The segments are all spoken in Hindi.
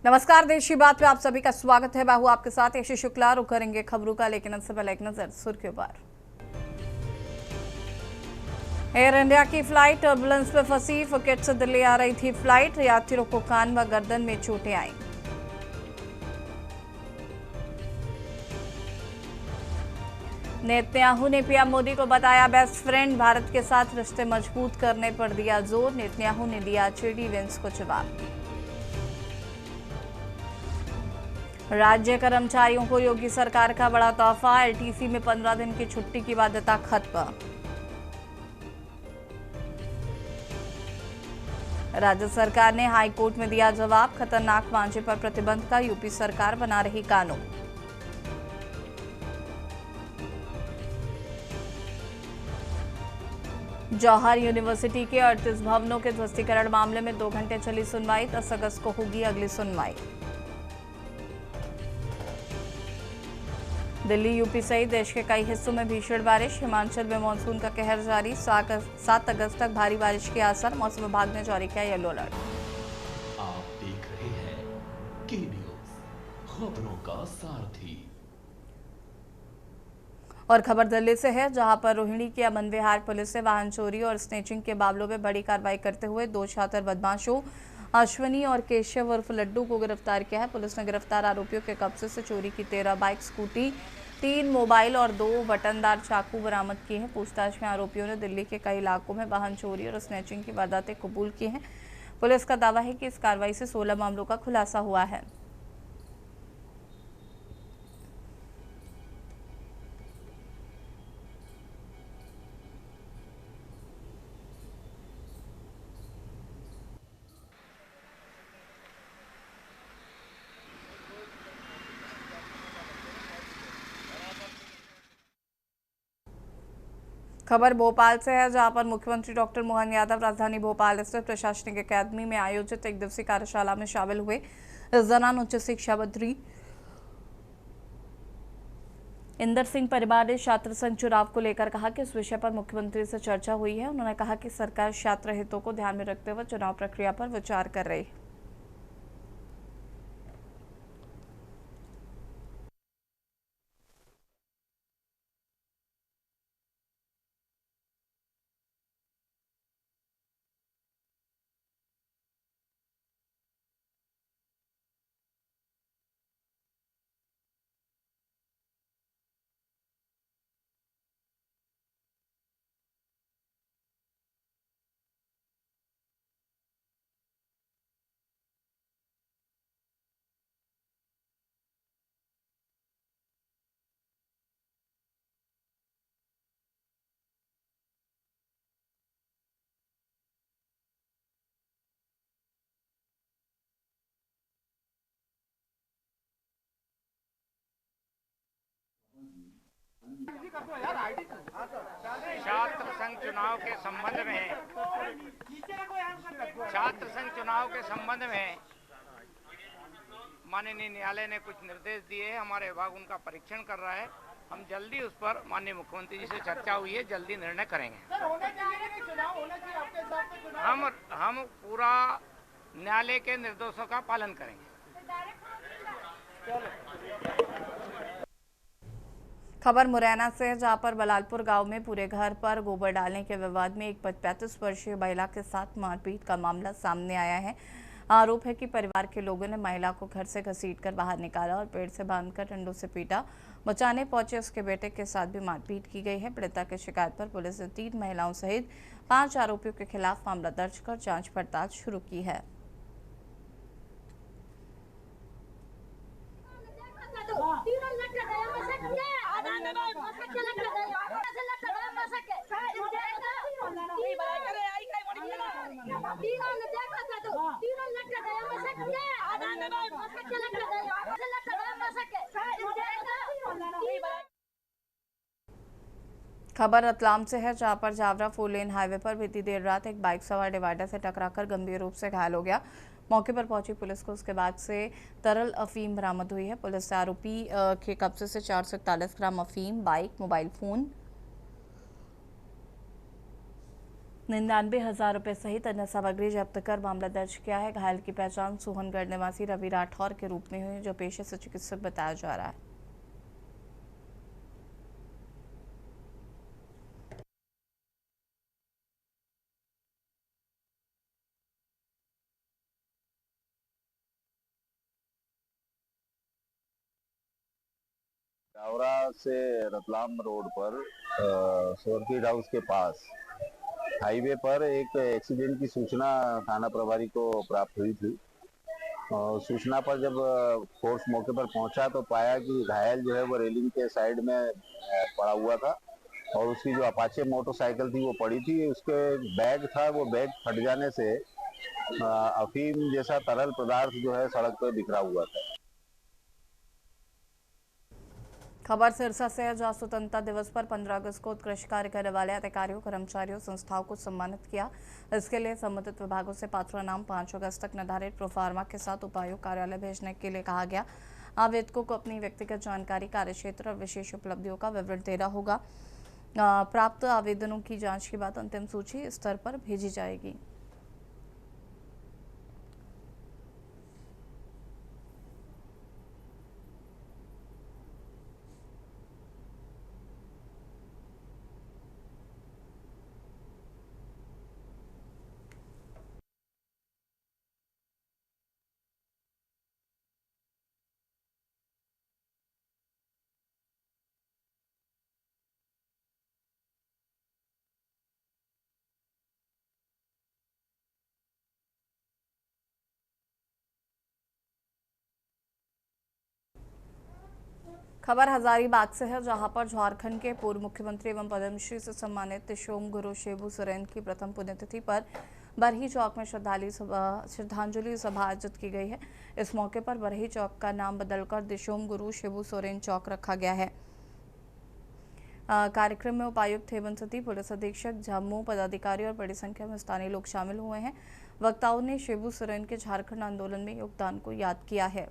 नमस्कार, देश की बात पे आप सभी का स्वागत है। बाहू आपके साथ यशी शुक्ला। रुक करेंगे खबरों का, लेकिन उससे पहले एक नजर सुर्खियों पर। एयर इंडिया की फ्लाइट टर्बुलेंस में फंसी। फुकेट से दिल्ली आ रही थी फ्लाइट। यात्रियों को कान व गर्दन में चोटें आईं। नेतन्याहू ने पीएम मोदी को बताया बेस्ट फ्रेंड। भारत के साथ रिश्ते मजबूत करने पर दिया जोर। नेतन्याहू ने दिया जेडी वेंस को जवाब। राज्य कर्मचारियों को योगी सरकार का बड़ा तोहफा। एलटीसी में 15 दिन की छुट्टी की बाध्यता खत्म। राज्य सरकार ने हाई कोर्ट में दिया जवाब। खतरनाक मांझे पर प्रतिबंध का यूपी सरकार बना रही कानून। जौहर यूनिवर्सिटी के 38 भवनों के ध्वस्तीकरण मामले में 2 घंटे चली सुनवाई। 10 अगस्त को होगी अगली सुनवाई। दिल्ली, यूपी सहित देश के कई हिस्सों में भीषण बारिश। हिमाचल में मानसून का कहर जारी। 7 अगस्त तक भारी बारिश के आसार। मौसम विभाग ने जारी किया येलो अलर्ट। आप देख रहे हैं के न्यूज़, खबरों का सारथी। और खबर दिल्ली से है, जहां पर रोहिणी की अमन विहार पुलिस ने वाहन चोरी और स्नेचिंग के मामलों में बड़ी कार्रवाई करते हुए 2 छात्र बदमाशों अश्वनी और केशव उर्फ लड्डू को गिरफ्तार किया है। पुलिस ने गिरफ्तार आरोपियों के कब्जे से चोरी की 13 बाइक, स्कूटी, 3 मोबाइल और 2 बटनदार चाकू बरामद किए हैं। पूछताछ में आरोपियों ने दिल्ली के कई इलाकों में वाहन चोरी और स्नेचिंग की वारदातें कबूल की हैं। पुलिस का दावा है कि इस कार्रवाई से 16 मामलों का खुलासा हुआ है। खबर भोपाल से है, जहां पर मुख्यमंत्री डॉक्टर मोहन यादव राजधानी भोपाल स्थित प्रशासनिक अकादमी में आयोजित एक दिवसीय कार्यशाला में शामिल हुए। जनान उच्च शिक्षा मंत्री इंदर सिंह परिवार ने छात्र संघ चुनाव को लेकर कहा कि इस विषय पर मुख्यमंत्री से चर्चा हुई है। उन्होंने कहा कि सरकार छात्र हितों को ध्यान में रखते हुए चुनाव प्रक्रिया पर विचार कर रही है। छात्र संघ चुनाव के संबंध में माननीय न्यायालय ने कुछ निर्देश दिए। हमारे विभाग उनका परीक्षण कर रहा है। हम जल्दी उस पर माननीय मुख्यमंत्री जी से चर्चा हुई है, जल्दी निर्णय करेंगे। हम पूरा न्यायालय के निर्देशों का पालन करेंगे। खबर मुरैना से है, जहां पर बलालपुर गांव में पूरे घर पर गोबर डालने के विवाद में एक 35 वर्षीय महिला के साथ मारपीट का मामला सामने आया है। आरोप है कि परिवार के लोगों ने महिला को घर से घसीटकर बाहर निकाला और पेड़ से बांधकर डंडों से पीटा। बचाने पहुंचे उसके बेटे के साथ भी मारपीट की गई है। पीड़िता की शिकायत पर पुलिस ने 3 महिलाओं सहित 5 आरोपियों के खिलाफ मामला दर्ज कर जांच पड़ताल शुरू की है। खबर रतलाम से है, जहां पर जावरा 4 लेन हाईवे पर बीती देर रात एक बाइक सवार डिवाइडर से टकराकर गंभीर रूप से घायल हो गया। मौके पर पहुंची पुलिस को उसके बाद से तरल अफीम बरामद हुई है। पुलिस ने आरोपी के कब्जे से 441 ग्राम अफीम, बाइक, मोबाइल फोन, 99,000 रुपए सहित अन्य सामग्री जब्त कर मामला दर्ज किया है। घायल की पहचान सोहनगढ़ निवासी रवि राठौर के रूप में हुई, जो पेशे से चिकित्सक बताया जा रहा है। जावरा से रतलाम रोड पर सोरकीड हाउस के पास हाईवे पर एक एक्सीडेंट की सूचना थाना प्रभारी को प्राप्त हुई थी। और सूचना पर जब फोर्स मौके पर पहुंचा तो पाया कि घायल जो है वो रेलिंग के साइड में पड़ा हुआ था और उसकी जो अपाचे मोटरसाइकिल थी वो पड़ी थी। उसके बैग था, वो बैग फट जाने से अफीम जैसा तरल पदार्थ जो है सड़क पर बिखरा हुआ था। खबर सिरसा से है, जहां स्वतंत्रता दिवस पर 15 अगस्त को उत्कृष्ट कार्य करने वाले अधिकारियों, कर्मचारियों, संस्थाओं को सम्मानित किया। इसके लिए संबंधित विभागों से पात्रों नाम 5 अगस्त तक निर्धारित प्रोफार्मा के साथ उपायुक्त कार्यालय भेजने के लिए कहा गया। आवेदकों को अपनी व्यक्तिगत जानकारी, कार्यक्षेत्र और विशेष उपलब्धियों का विवरण देना होगा। प्राप्त आवेदनों की जांच के बाद अंतिम सूची स्तर पर भेजी जाएगी। खबर हजारीबाग से है, जहां पर झारखंड के पूर्व मुख्यमंत्री एवं पद्मश्री से सम्मानित सोम गुरु शिबू सोरेन की प्रथम पुण्यतिथि पर बरही चौक में श्रद्धांजलि सभा आयोजित की गई है। इस मौके पर बरही चौक का नाम बदलकर दिशोम गुरु शिबू सोरेन चौक रखा गया है। कार्यक्रम में उपायुक्त हेमंत सती, पुलिस अधीक्षक जम्मू, पदाधिकारी और बड़ी संख्या में स्थानीय लोग शामिल हुए हैं। वक्ताओं ने शिबू सोरेन के झारखंड आंदोलन में योगदान को याद किया है।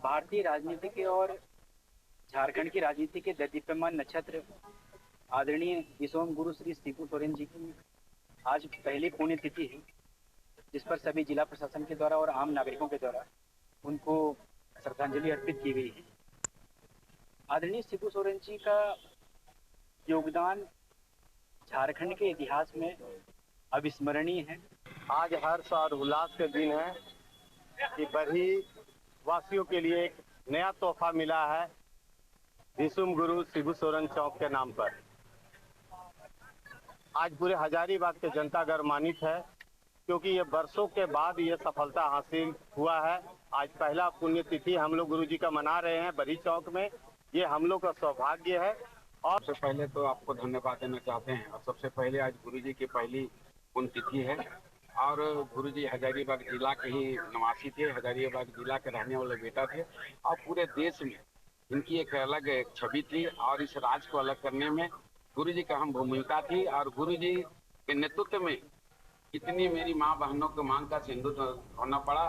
भारतीय राजनीति के और झारखंड की राजनीति के दीप्यमान नक्षत्र आदरणीय दिशोम गुरु श्री शिबू सोरेन जी की आज पहली पुण्यतिथि है, जिस पर सभी जिला प्रशासन के द्वारा और आम नागरिकों के द्वारा उनको श्रद्धांजलि अर्पित की गई है। आदरणीय शिबू सोरेन जी का योगदान झारखंड के इतिहास में अविस्मरणीय है। आज हर्ष और उल्लास का दिन है कि बरही वासियों के लिए एक नया तोहफा मिला है दिशोम गुरु शिबू सोरेन चौक के नाम पर। आज पूरे हजारीबाग के जनता गौरवान्वित है, क्योंकि ये बरसों के बाद ये सफलता हासिल हुआ है। आज पहला पुण्यतिथि हम लोग गुरु जी का मना रहे हैं बरही चौक में। ये हम लोग का सौभाग्य है। और सबसे पहले तो आपको धन्यवाद देना चाहते हैं। और सबसे पहले आज गुरुजी की पहली पुण्यतिथि है और गुरुजी हजारीबाग जिला के ही निवासी थे, हजारीबाग जिला के रहने वाले बेटा थे और पूरे देश में इनकी एक अलग छवि थी और इस राज्य को अलग करने में गुरुजी का अहम भूमिका थी। और गुरुजी के नेतृत्व में इतनी मेरी माँ बहनों को मांग का सिंदूर होना पड़ा।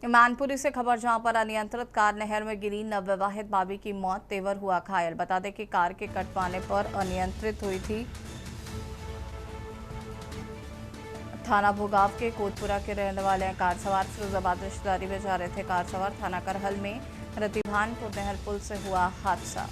मानपुरी से खबर, जहां पर अनियंत्रित कार नहर में गिरी, नवविवाहित भाभी की मौत, तेवर हुआ घायल। बता दें कि कार के कटवाने पर अनियंत्रित हुई थी। थाना भोगाव के कोतपुरा के रहने वाले हैं कार सवार। फिरोजाबाद रिश्तेदारी में जा रहे थे कार सवार। थाना करहल में रतिभानपुर नहर पुल से हुआ हादसा।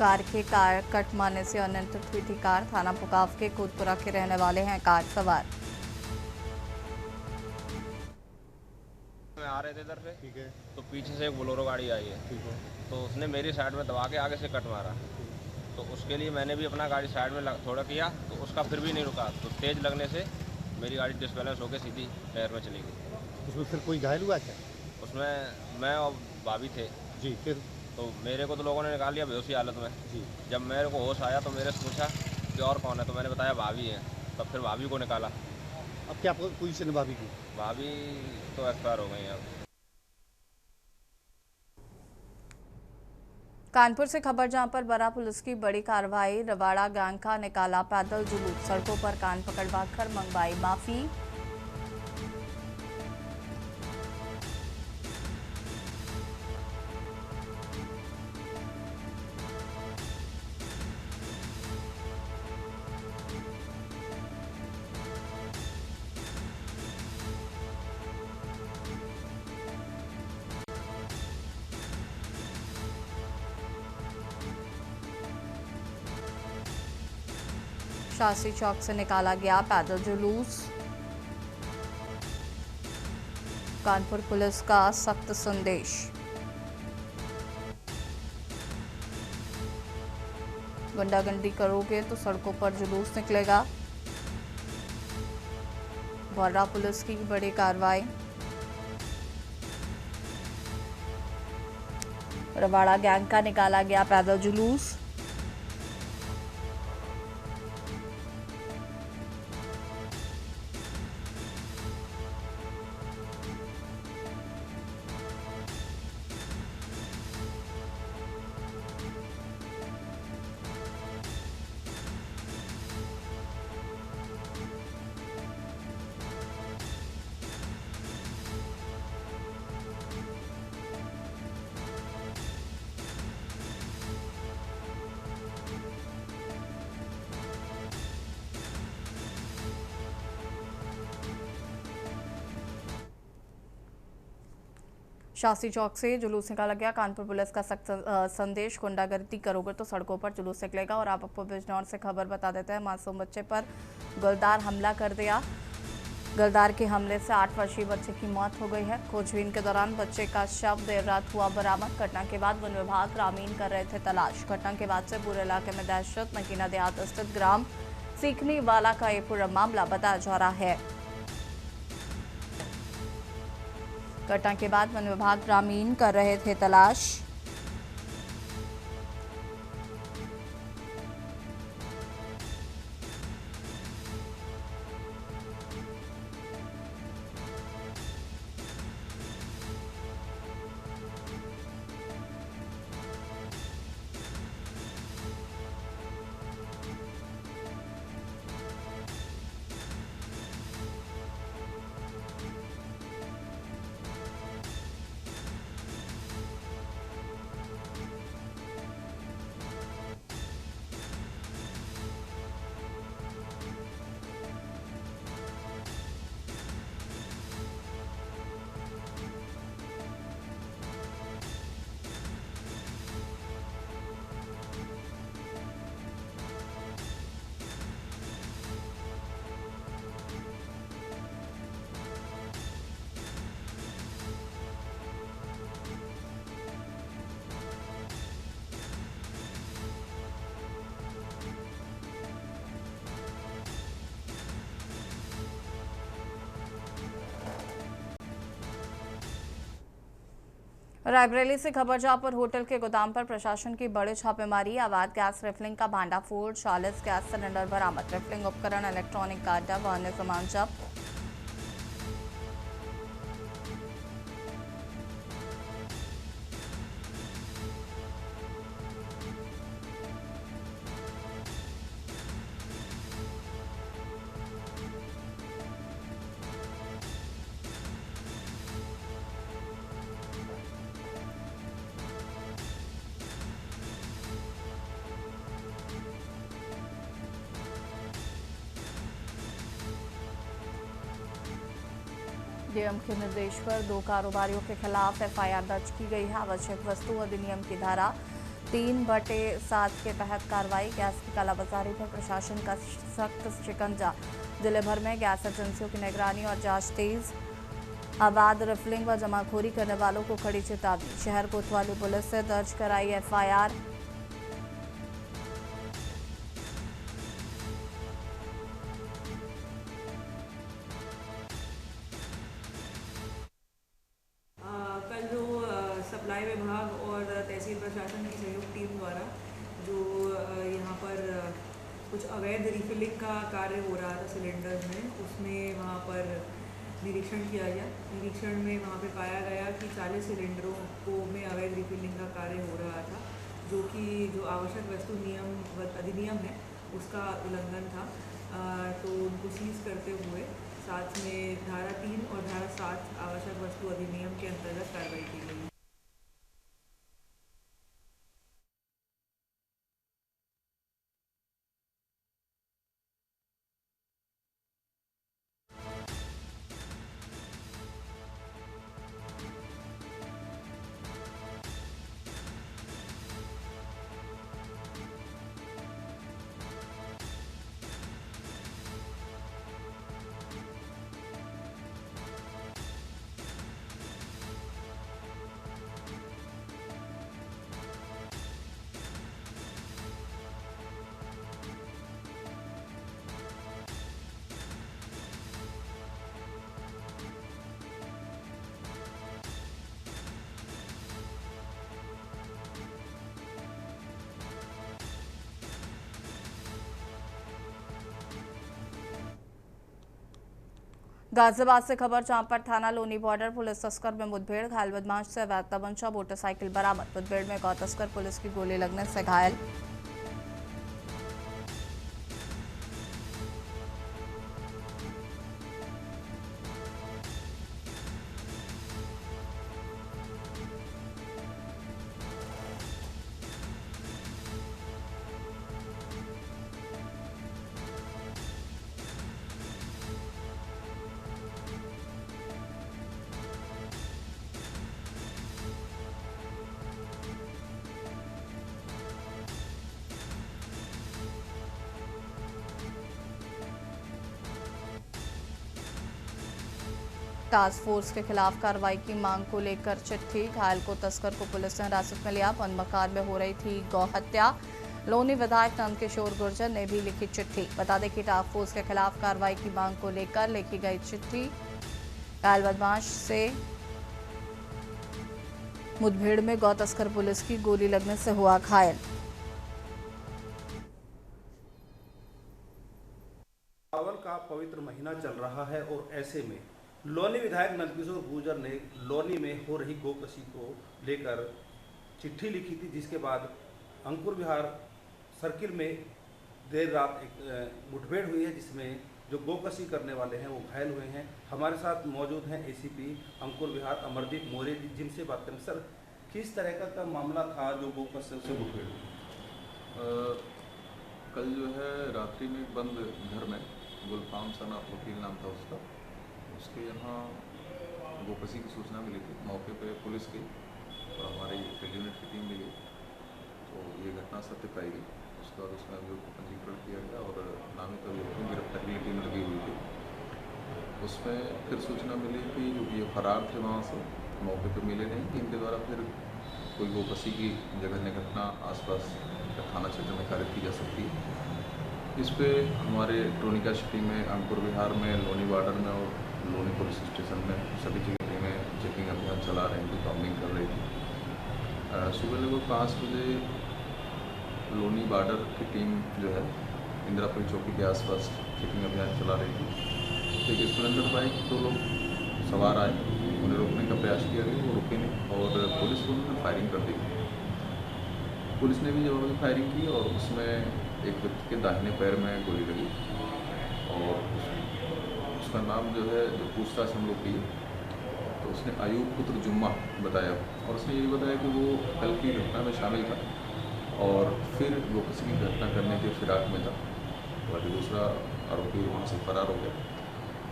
कार के कट मारने से अनियंत्रित हुई थी कार। थाना पुकाव के कोतपुरा के रहने वाले हैं कार सवार। आ रहे थे इधर से, ठीक है, तो पीछे से एक बोलेरो गाड़ी आई है, ठीक है, तो उसने मेरी साइड में दबा के आगे से कट मारा। तो उसके लिए मैंने भी अपना गाड़ी साइड में थोड़ा किया, तो उसका फिर भी नहीं रुका, तो तेज लगने से मेरी गाड़ी डिसबैलेंस होकर सीधी पैर में चली गई। उसमें फिर कोई घायल हुआ क्या? उसमें मैं और भाभी थे जी। फिर तो मेरे को तो लोगों ने निकाल लिया बेहोशी हालत में जी। जब मेरे को होश आया तो मेरे से पूछा कि और कौन है, तो मैंने बताया भाभी है। तब फिर भाभी को निकाला। अब क्या पोजीशन है भाभी की? भाभी तो एक्सपायर हो गई हैं अब। कानपुर से खबर जहां पर बरा पुलिस की बड़ी कार्रवाई। रवाड़ा गैंग का निकाला पैदल जुलूस, सड़कों पर कान पकड़वाकर मंगवाई माफी। शास्त्री चौक से निकाला गया पैदल जुलूस। कानपुर पुलिस का सख्त संदेश। गुंडागर्दी करोगे तो सड़कों पर जुलूस निकलेगा। बर्रा पुलिस की बड़ी कार्रवाई। रवाड़ा गैंग का निकाला गया पैदल जुलूस। शास्त्री चौक से जुलूस निकाला गया। कानपुर पुलिस का सख्त संदेश। गुंडागर्दी करोगे तो सड़कों पर जुलूस निकलेगा। और आपको बिजनौर से खबर बता देते हैं। मासूम बच्चे पर गलदार हमला कर दिया। गलदार के हमले से 8 वर्षीय बच्चे की मौत हो गई है। खोजबीन के दौरान बच्चे का शव देर रात हुआ बरामद। घटना के बाद वन विभाग ग्रामीण कर रहे थे तलाश। घटना के बाद से पूरे इलाके में दहशत। मकीना देहात स्थित ग्राम सीखनी वाला का ये पूरा मामला बताया जा रहा है। घटना के बाद वन विभाग ग्रामीण कर रहे थे तलाश। रायबरेली से खबर जहां पर होटल के गोदाम पर प्रशासन की बड़ी छापेमारी। अवैध गैस रिफिलिंग का भांडाफोड़। 40 गैस सिलेंडर बरामद। रिफिलिंग उपकरण, इलेक्ट्रॉनिक कार्ड व अन्य सामान जब्त। डीएम के निर्देश पर 2 कारोबारियों के खिलाफ एफआईआर दर्ज की गई है। आवश्यक वस्तु अधिनियम की धारा 3/7 के तहत कार्रवाई। गैस की कालाबाजारी पर प्रशासन का सख्त शिकंजा। जिले भर में गैस एजेंसियों की निगरानी और जांच तेज। अवैध रिफिलिंग व जमाखोरी करने वालों को कड़ी चेतावनी। शहर कोतवाली पुलिस से दर्ज कराई FIR। कल जो सप्लाई विभाग और तहसील प्रशासन की सहयोग टीम द्वारा जो यहाँ पर कुछ अवैध रिफिलिंग का कार्य हो रहा था सिलेंडर में, उसमें वहाँ पर निरीक्षण किया गया। निरीक्षण में वहाँ पे पाया गया कि 40 सिलेंडरों को में अवैध रिफिलिंग का कार्य हो रहा था, जो कि जो आवश्यक वस्तु नियम अधिनियम है उसका उल्लंघन था। तो उनको सीज करते हुए साथ में धारा 3 और धारा 7 आवश्यक वस्तु अधिनियम के अंतर्गत कार्रवाई की गई। गाजियाबाद से खबर, जहां पर थाना लोनी बॉर्डर पुलिस तस्कर में मुठभेड़। घायल बदमाश से अवैध तमंचा मोटरसाइकिल बरामद। मुठभेड़ में गौ तस्कर पुलिस की गोली लगने से घायल। टास्क फोर्स के खिलाफ कार्रवाई की मांग को लेकर चिट्ठी। घायल को तस्कर को पुलिस ने हिरासत में लिया। वन मकान में हो रही थी गौ हत्या। लोनी विधायक नंदकिशोर गुर्जर ने भी लिखी चिट्ठी। बता दें कि टास्क फोर्स के खिलाफ कार्रवाई की मांग को लेकर लिखी गई चिट्ठी। घायल बदमाश से मुठभेड़ में गौ तस्कर पुलिस की गोली लगने से हुआ घायल। सावन का पवित्र महीना चल रहा है और ऐसे में लोनी विधायक नंदकिशोर गुर्जर ने लोनी में हो रही गोकशी को लेकर चिट्ठी लिखी थी, जिसके बाद अंकुर विहार सर्किल में देर रात एक मुठभेड़ हुई है, जिसमें जो गोकशी करने वाले हैं वो घायल हुए हैं। हमारे साथ मौजूद हैं ACP अंकुर विहार अमरदीप मौर्य जी, जिनसे बात करें। सर, किस तरह का मामला था जो गोकशी से मुठभेड़ हुई? कल जो है रात्रि में बंद घर में गुलफाम सना वकील नाम था उसके यहाँ गोकशी की सूचना मिली थी। मौके पे पुलिस गई और हमारी फील्ड यूनिट की टीम भी गई, तो ये घटना सत्य पाई गई। उसके बाद उसमें अभियोग को पंजीकरण किया गया और नामित अभियोग की गिरफ्तारी की टीम लगी हुई थी। उसमें फिर सूचना मिली कि क्योंकि ये फरार थे वहाँ से, मौके पर मिले नहीं कि इनके द्वारा फिर कोई गोकशी की जघन्य घटना आसपास थाना क्षेत्र में कार्य की जा सकती है। इस पे हमारे ट्रोनिका सिटी में, अंकुर विहार में, लोनी बॉर्डर में और लोनी पुलिस स्टेशन में सभी जगह टीमें चेकिंग अभियान चला रही थी, काउंटिंग कर रही थी। सुबह लगभग 5 बजे लोनी बॉर्डर की टीम जो है इंदिरापुरी चौकी के आसपास चेकिंग अभियान चला रही थी। एक स्प्लेंडर बाइक 2 लोग सवार आए, उन्हें रोकने का प्रयास किया गया, वो रुके नहीं और पुलिस को उन्होंने फायरिंग कर दी। पुलिस ने भी जवाबी फायरिंग की और उसमें एक व्यक्ति के दाहिने पैर में गोली लगी और उसका नाम जो है, जो पूछताछ हम लोग की तो उसने अयूब पुत्र जुम्मा बताया और उसने ये भी बताया कि वो कल की घटना में शामिल था और फिर वो किसी की घटना करने के फिराक में था। बाकी दूसरा आरोपी वहाँ से फरार हो गया।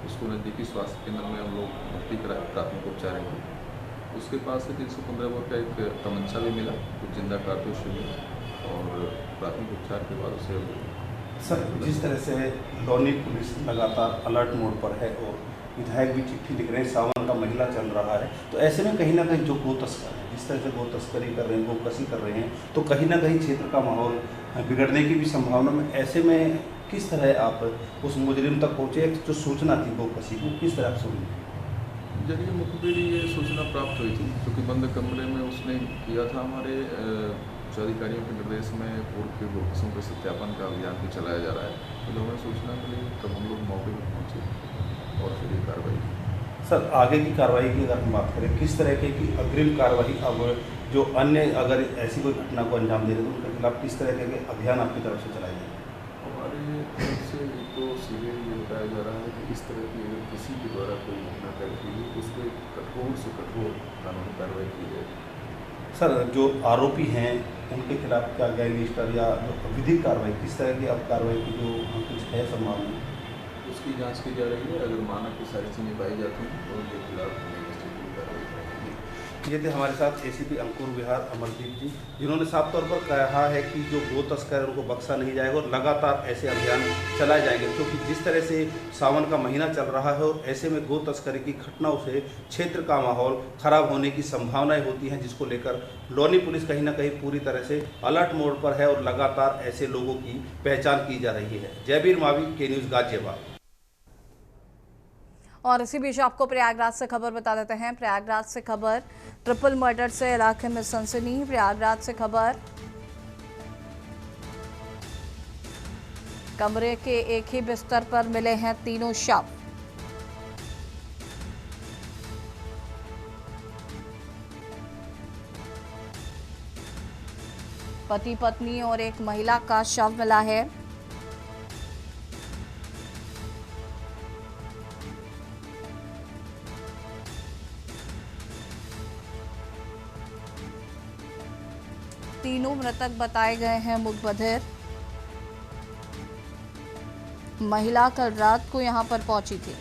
उसको नज़दीकी स्वास्थ्य केंद्र में हम लोग भर्ती कराए, प्राथमिक उपचार हेतु। उसके पास से 315 बोर का एक तमंचा भी मिला, कुछ जिंदा कारतूस भी मिला और प्राथमिक उपचार के बाद उसे सर जिस तरह से लोनी पुलिस लगातार अलर्ट मोड पर है और विधायक भी चिट्ठी लिख रहे हैं, सावन का महीना चल रहा है, तो ऐसे में कहीं ना कहीं जो गो तस्कर है जिस तरह से गो तस्करी कर रहे हैं, गोकशी कर रहे हैं, तो कहीं ना कहीं क्षेत्र का माहौल बिगड़ने की भी संभावना में, ऐसे में किस तरह आप उस मुजरिम तक पहुँचे? जो सूचना थी गोकशी की किस तरह आप सुनी? जरिए मुखबिर ये सूचना प्राप्त हुई थी, क्योंकि बंद कमरे में उसने किया था। हमारे उच्चाधिकारियों के निर्देश में पूर्व के गोकसों के सत्यापन का अभियान भी चलाया जा रहा है, तो हमें सूचना मिली तब हम लोग मौके पर पहुँचे और फिर ये कार्रवाई की। सर आगे की कार्रवाई की अगर हम बात करें, किस तरह की अग्रिम कार्रवाई, अब जो अन्य अगर ऐसी कोई घटना को अंजाम दे रहे तो उनके खिलाफ किस तरह के अभियान आपकी तरफ से चलाए जाए? हमारे तरफ से तो सीधे ये बताया जा रहा है कि इस तरह की अगर किसी के द्वारा कोई घटना करती है तो उस पर कठोर से कठोर कानूनी कार्रवाई की जाएगी। सर जो आरोपी हैं उनके खिलाफ क्या गैंगस्टर या जो विधिक कार्रवाई, किस तरह की अब कार्रवाई की जो कुछ है संभावना, उसकी जांच की जा रही है। अगर मानक की सारी चीज़ें पाई जाती हैं तो उनके खिलाफ कार्रवाई करेंगे। ये थे हमारे साथ एसीपी अंकुर विहार अमरदीप जी, जिन्होंने साफ तौर पर कहा है कि जो गो तस्कर है उनको बख्शा नहीं जाएगा और लगातार ऐसे अभियान चलाए जाएंगे, क्योंकि जिस तरह से सावन का महीना चल रहा है और ऐसे में गो तस्करी की घटनाओं से क्षेत्र का माहौल खराब होने की संभावनाएं होती हैं, जिसको लेकर लोनी पुलिस कहीं ना कहीं पूरी तरह से अलर्ट मोड पर है और लगातार ऐसे लोगों की पहचान की जा रही है। जयवीर मावी, के न्यूज़ गाजियाबाद। और इसी बीच आपको प्रयागराज से खबर बता देते हैं। प्रयागराज से खबर, ट्रिपल मर्डर से इलाके में सनसनी। प्रयागराज से खबर, कमरे के एक ही बिस्तर पर मिले हैं तीनों शव। पति पत्नी और एक महिला का शव मिला है। तीनों मृतक बताए गए हैं मुखबिर। महिला कल रात को यहां पर पहुंची थी।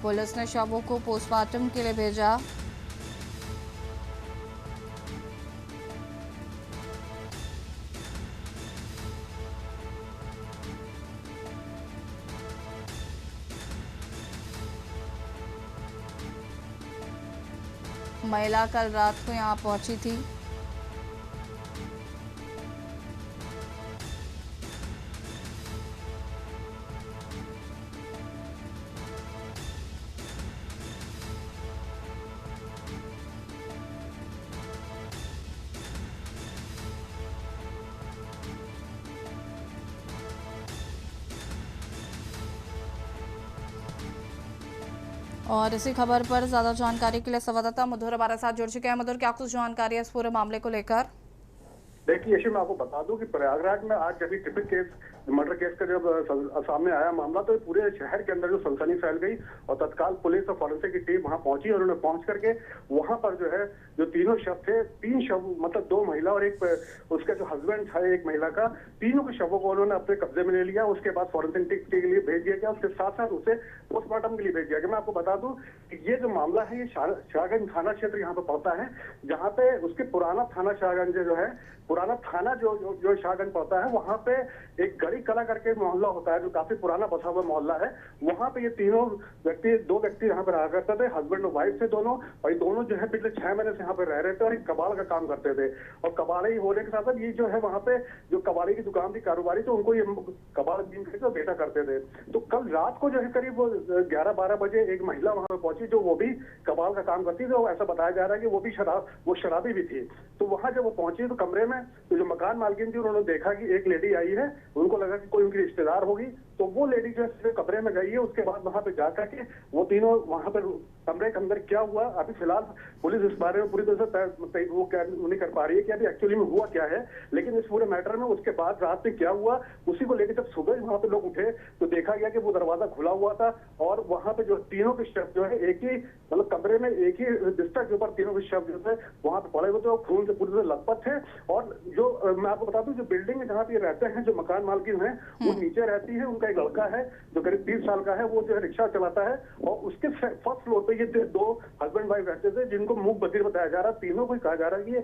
पुलिस ने शवों को पोस्टमार्टम के लिए भेजा। महिला कल रात को यहां पहुंची थी। और इसी खबर पर ज्यादा जानकारी के लिए संवाददाता मधुर हमारे साथ जुड़ चुके हैं। मधुर, क्या कुछ जानकारी है इस पूरे मामले को लेकर? देखिए यशी, मैं आपको बता दूं कि प्रयागराज में आज जब ट्रिपल केस मर्डर केस का जब सामने आया मामला, तो पूरे शहर के अंदर जो सनसनी फैल गई और तत्काल पुलिस और फॉरेंसिक की टीम वहां पहुंची और उन्होंने पहुंच करके वहां पर जो है जो तीनों शव थे, 3 शव, मतलब 2 महिला और एक उसका जो हस्बैंड था एक महिला का, तीनों के शवों को उन्होंने अपने कब्जे में ले लिया। उसके बाद फॉरेंसिक टीम के लिए भेज दिया गया, उसके साथ साथ उसे पोस्टमार्टम के लिए भेज दिया गया। मैं आपको बता दूं कि ये जो मामला है ये शाहगंज थाना क्षेत्र यहाँ पे पड़ता है, जहाँ पे उसके पुराना थाना शाहगंज जो है, पुराना थाना जो शाहगंज पड़ता है, वहाँ पे एक गड़ी कला करके मोहल्ला होता है जो काफी पुराना बसा हुआ मोहल्ला है। वहाँ पे ये तीनों व्यक्ति, 2 व्यक्ति यहाँ पे रहा करते थे, हस्बैंड और वाइफ थे दोनों, और ये दोनों जो है पिछले 6 महीने से यहाँ पे रह रहे थे और एक कबाड़ का काम करते थे। और कबाड़ी होने के साथ साथ ये जो है वहाँ पे जो कबाड़ी की दुकान थी, कारोबारी, तो उनको ये कबाड़ बीन करके बेचा करते थे। तो कल रात को जो है करीब 11-12 बजे एक महिला वहाँ पे पहुंची जो वो भी कबाड़ का काम करती थी, और ऐसा बताया जा रहा है कि वो शराबी भी थी। तो वहाँ जब वो पहुंची तो कमरे में तो जो मकान मालकिन थी उन्होंने देखा कि एक लेडी आई है, उनको लगा कि कोई उनकी रिश्तेदार होगी, तो वो लेडी जो है कमरे में गई है। उसके बाद वहां पे जाकर के वो तीनों वहां पर कमरे के अंदर क्या हुआ, अभी फिलहाल पुलिस इस बारे में पूरी तरह से वो नहीं कर पा रही है कि अभी एक्चुअली में हुआ क्या है। लेकिन इस पूरे मैटर में उसके बाद रात में क्या हुआ उसी को लेकर जब सुबह वहां पे लोग उठे तो देखा गया कि वो दरवाजा खुला हुआ था और वहां पे जो तीनों के शव जो है एक ही, मतलब कमरे में एक ही बिस्तर के ऊपर तीनों के शव जो है वहां पे पड़े हुए थे और खून से पूरी तरह लथपथ थे। और जो मैं आपको बता दूं, जो बिल्डिंग में जहाँ पे रहते हैं, जो मकान मालकिन है, वो नीचे रहती है, उनका का एक लड़का है जो करीब 30 साल का है, वो जो है रिक्शा चलाता है और उसके फर्स्ट फ्लोर पे ये दो हस्बैंड वाइफ रहते थे जिनको मूक बधिर बताया जा रहा है। तीनों को कहा जा रहा है कि ये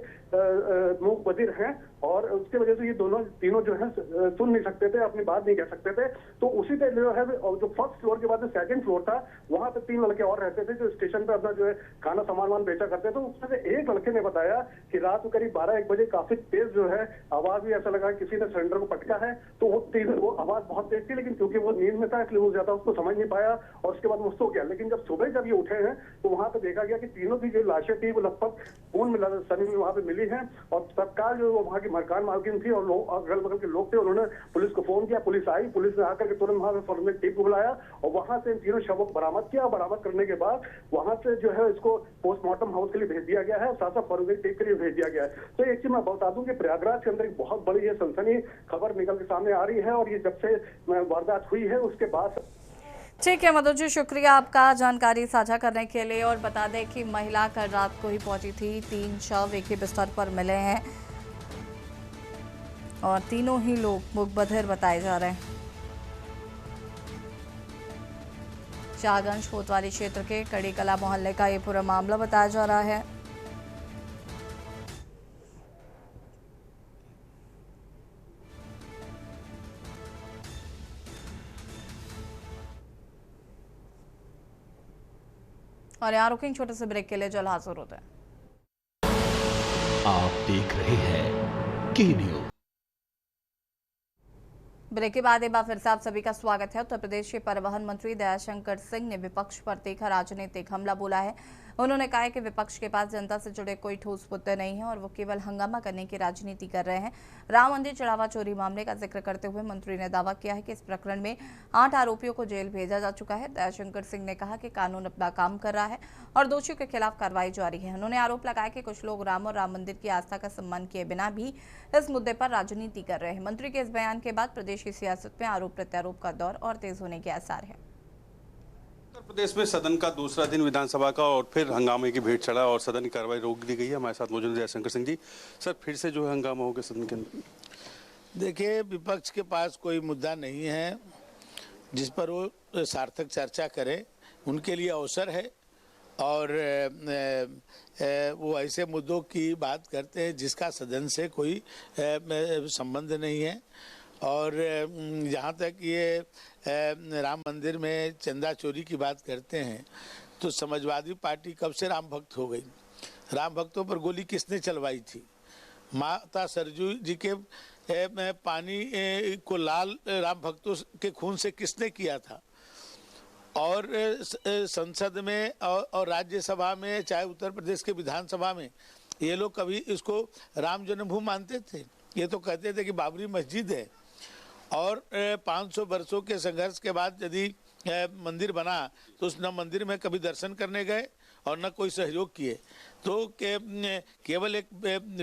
मूक बधिर हैं और उसके वजह से ये तीनों जो है सुन नहीं सकते थे, अपनी बात नहीं कह सकते थे। तो उसी पे जो है जो फर्स्ट फ्लोर के बाद जो सेकंड फ्लोर था वहां पे 3 लड़के और रहते थे जो स्टेशन पे अपना जो है खाना सामान बेचा करते थे। उसमें से एक लड़के ने बताया कि रात को करीब 12-1 बजे काफी तेज जो है आवाज भी, ऐसा लगा किसी ने सिलेंडर को पटका है। तो वो आवाज बहुत तेज थी, लेकिन क्योंकि वो नींद में था इसलिए वो ज्यादा उसको समझ नहीं पाया और उसके बाद वो सो गया। लेकिन जब सुबह जब ये उठे हैं तो वहां पे देखा गया कि तीनों की जो लाशें थी वो लगभग खून में सनी में वहां पे मिली है। और तत्काल जो वहां की मकान मालकिन थी और अगल बगल के लोग थे, उन्होंने पुलिस को फोन किया। पुलिस आई, पुलिस ने आकर के तुरंत वहां पे फॉरेंसिक टीम को बुलाया और वहां से इन तीनों शवों को बरामद किया। बरामद करने के बाद वहां से जो है इसको पोस्टमार्टम हाउस के लिए भेज दिया गया है, साथ साथ फॉरेंसिक टीम के लिए भेज दिया गया है। तो एक चीज मैं बता दूं कि प्रयागराज के अंदर एक बहुत बड़ी ये सनसनी खबर निकल के सामने आ रही है और ये जब से वारदात हुई है उसके बाद। ठीक है मधु जी, शुक्रिया आपका जानकारी साझा करने के लिए। और बता दें कि महिला कल रात को ही पहुंची थी। 3 शव एक ही बिस्तर पर मिले हैं और तीनों ही लोग मूक बधिर बताए जा रहे हैं। शाहगंज कोतवाली क्षेत्र के कड़ी कला मोहल्ले का ये पूरा मामला बताया जा रहा है। और यहाँ रुकेंगे छोटे से ब्रेक के लिए, जल्द हाजिर होते हैं। आप देख रहे हैं के न्यूज। ब्रेक के बाद एक बार फिर से आप सभी का स्वागत है। उत्तर प्रदेश के परिवहन मंत्री दयाशंकर सिंह ने विपक्ष पर तीखा राजनीतिक हमला बोला है। उन्होंने कहा है कि विपक्ष के पास जनता से जुड़े कोई ठोस मुद्दे नहीं है और वो केवल हंगामा करने की राजनीति कर रहे हैं। राम मंदिर चढ़ावा चोरी मामले का जिक्र करते हुए मंत्री ने दावा किया है कि इस प्रकरण में 8 आरोपियों को जेल भेजा जा चुका है। दयाशंकर सिंह ने कहा कि कानून अपना काम कर रहा है और दोषियों के खिलाफ कार्रवाई जारी है। उन्होंने आरोप लगाया कि कुछ लोग राम और राम मंदिर की आस्था का सम्मान किए बिना भी इस मुद्दे पर राजनीति कर रहे हैं। मंत्री के इस बयान के बाद प्रदेश की सियासत में आरोप प्रत्यारोप का दौर और तेज होने के आसार है। उत्तर प्रदेश में सदन का दूसरा दिन विधानसभा का और फिर हंगामे की भेंट चढ़ा और सदन की कार्रवाई रोक दी गई है। हमारे साथ मौजूद दयाशंकर सिंह जी। सर, फिर से जो है हंगामा हो गया सदन के अंदर। देखिए, विपक्ष के पास कोई मुद्दा नहीं है जिस पर वो सार्थक चर्चा करें, उनके लिए अवसर है और वो ऐसे मुद्दों की बात करते हैं जिसका सदन से कोई संबंध नहीं है। और जहाँ तक ये राम मंदिर में चंदा चोरी की बात करते हैं तो समाजवादी पार्टी कब से राम भक्त हो गई? राम भक्तों पर गोली किसने चलवाई थी? माता सरजू जी के पानी को लाल राम भक्तों के खून से किसने किया था? और संसद में और राज्यसभा में, चाहे उत्तर प्रदेश के विधानसभा में, ये लोग कभी इसको राम जन्मभूमि मानते थे? ये तो कहते थे कि बाबरी मस्जिद है। और 500 वर्षों के संघर्ष के बाद यदि मंदिर बना तो उस न मंदिर में कभी दर्शन करने गए और न कोई सहयोग किए। तो केवल एक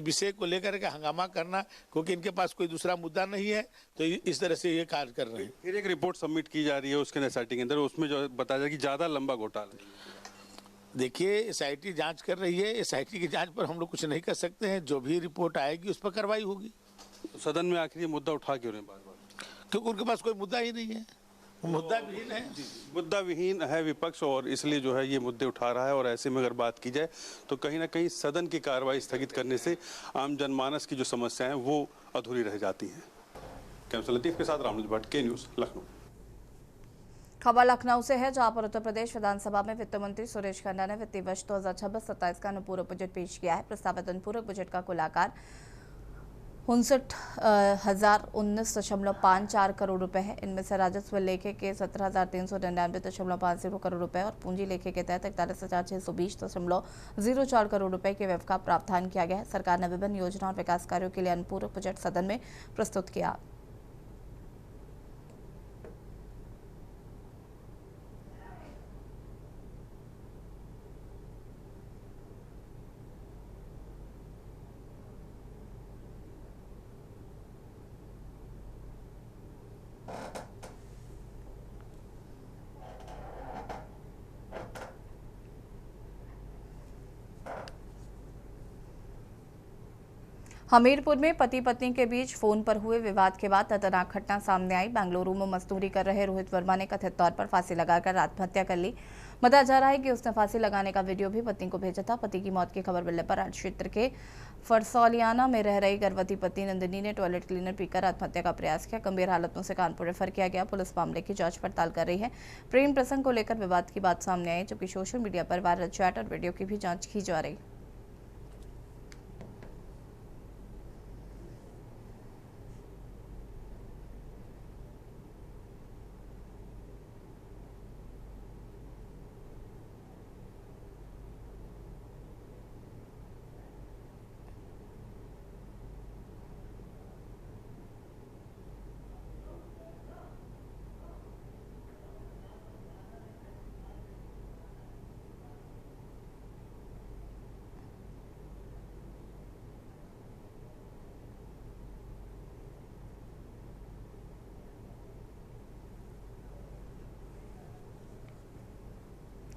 विषय को लेकर के हंगामा करना, क्योंकि इनके पास कोई दूसरा मुद्दा नहीं है, तो इस तरह से ये कार्य कर रहे हैं। फिर एक रिपोर्ट सबमिट की जा रही है उसके एसआईटी के अंदर, उसमें जो बताया जाए कि ज़्यादा लंबा घोटाला है। देखिए, एसआईटी जांच कर रही है। एसआईटी की जांच पर हम लोग कुछ नहीं कर सकते हैं। जो भी रिपोर्ट आएगी उस पर कार्रवाई होगी। सदन में आखिर ये मुद्दा उठा क्यों रहे बार-बार? क्योंकि उनके पास कोई मुद्दा ही नहीं है, मुद्दा विहीन है। मुद्दा विहीन है विपक्ष और इसलिए जो है ये मुद्दे उठा रहा है। और ऐसे में अगर बात की जाए तो कहीं ना कहीं सदन की कार्रवाई स्थगित करने से आम जनमानस की जो समस्याएं हैं वो अधूरी रह जाती हैं। कैमरा लतीफ के साथ रामनुज भट्ट, के न्यूज़, लखनऊ। खबर लखनऊ से है, जहां पर उत्तर प्रदेश विधानसभा में वित्त मंत्री सुरेश खन्ना ने वित्तीय वर्ष 2026-27 का अनुपूरक बजट पेश किया है। प्रस्तावित अनुपूरक बजट का कुल आकार 59,019.54 करोड़ रुपए है। इनमें से राजस्व लेखे के 17,399.50 करोड़ रुपए और पूंजी लेखे के तहत 41,620.04 करोड़ रुपए के व्यय का प्रावधान किया गया है। सरकार ने विभिन्न योजना और विकास कार्यों के लिए अनुपूरक बजट सदन में प्रस्तुत किया। हमीरपुर में पति पत्नी के बीच फोन पर हुए विवाद के बाद खतरनाक घटना सामने आई। बेंगलुरु में मजदूरी कर रहे रोहित वर्मा ने कथित तौर पर फांसी लगाकर आत्महत्या कर ली। बताया जा रहा है कि उसने फांसी लगाने का वीडियो भी पत्नी को भेजा था। पति की मौत की खबर मिलने पर आज क्षेत्र के फरसौलियाना में रह रही गर्भवती पत्नी नंदिनी ने टॉयलेट क्लीनर पीकर आत्महत्या का प्रयास किया। गंभीर हालत में उसे कानपुर रेफर किया गया। पुलिस मामले की जांच पड़ताल कर रही है। प्रेम प्रसंग को लेकर विवाद की बात सामने आई, जबकि सोशल मीडिया पर वायरल चैट और वीडियो की भी जाँच की जा रही।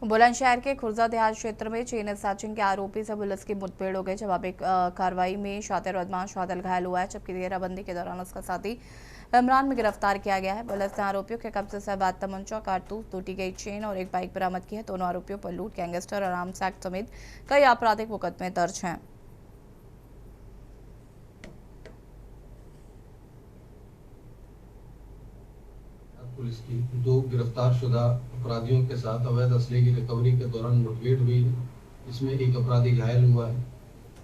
बुलंदशहर के खुर्जा देहात क्षेत्र में चेन स्नैचिंग के आरोपी से पुलिस की मुठभेड़ हो गई। जवाबी कार्रवाई में शातिर बदमाश बादल घायल हुआ है, जबकि घेराबंदी के दौरान उसका साथी इमरान में गिरफ्तार किया गया है। पुलिस ने आरोपियों के कब्जे से अवैध तमंचा, कारतूस, टूटी गई चेन और एक बाइक बरामद की है। दोनों आरोपियों पर लूट, गैंगस्टर और आर्म्स एक्ट समेत कई आपराधिक मुकदमे दर्ज हैं। पुलिस की दो गिरफ्तारशुदा अपराधियों के साथ अवैध असले की रिकवरी के दौरान मुठभेड़ हुई, इसमें एक अपराधी घायल हुआ है।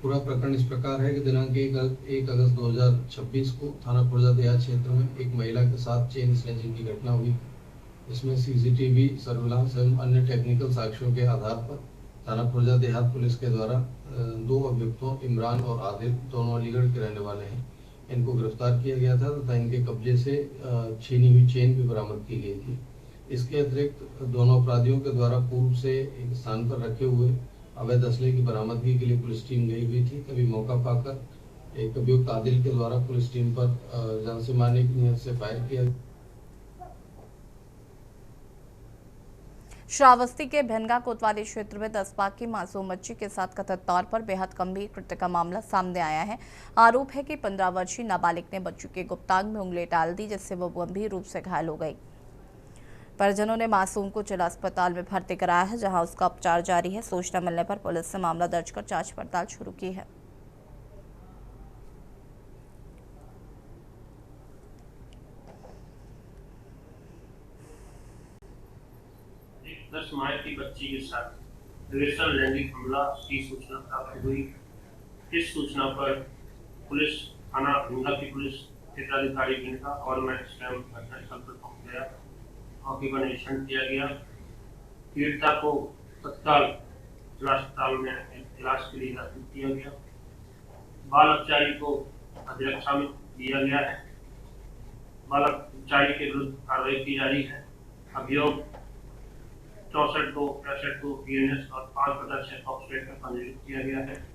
पूरा प्रकरण इस प्रकार है कि दिनांक 1 अगस्त 2026 को थाना खुर्जा देहात क्षेत्र में एक महिला के साथ चेन स्नैचिंग की घटना हुई। इसमें सीसीटीवी सर्विलांस एवं अन्य टेक्निकल साक्ष्यों के आधार पर थाना खुर्जा देहात पुलिस के द्वारा दो अभियुक्तों इमरान और आदिल, दोनों अलीगढ़ के रहने वाले हैं, इनको गिरफ्तार किया गया था तथा इनके कब्जे से छीनी हुई चेन भी बरामद की गई थी। इसके अतिरिक्त दोनों अपराधियों के द्वारा पूर्व से एक स्थान पर रखे हुए अवैध असले की बरामदगी के लिए पुलिस टीम गई हुई थी। तभी मौका पाकर एक अभियुक्त आदिल के द्वारा पुलिस टीम पर जान से मारने की नीयत से फायर किया। श्रावस्ती के भनगा कोतवाली क्षेत्र में 10 पाक की मासूम बच्ची के साथ कथित तौर पर बेहद गंभीर कृत्य का मामला सामने आया है। आरोप है कि 15 वर्षीय नाबालिग ने बच्ची के गुप्तांग में उंगली डाल दी, जिससे वो गंभीर रूप से घायल हो गई। परिजनों ने मासूम को जिला अस्पताल में भर्ती कराया है, जहां उसका उपचार जारी है। सूचना मिलने पर पुलिस ने मामला दर्ज कर जांच पड़ताल शुरू की है। 10 माह की बच्ची के साथ रिलेशन लैंगिक हमला की सूचना प्राप्त हुई। इस सूचना पर पुलिस थाना भनगा की पुलिस क्षेत्राधिकारी भनगा और मैं स्वयं घटनास्थल पर पहुंच गया। मौके पर निरीक्षण किया गया। पीड़िता को तत्काल जिला अस्पताल में इलाज के लिए दाखिल किया गया। बाल अपचारी को अध्यक्षा में दिया गया है। बाल अपचारी के विरुद्ध कार्रवाई की जा रही है। अभियोग 64 को 63 को बीएनएस और 5/6 ऑक्सफेड में पंजीकृत किया गया है।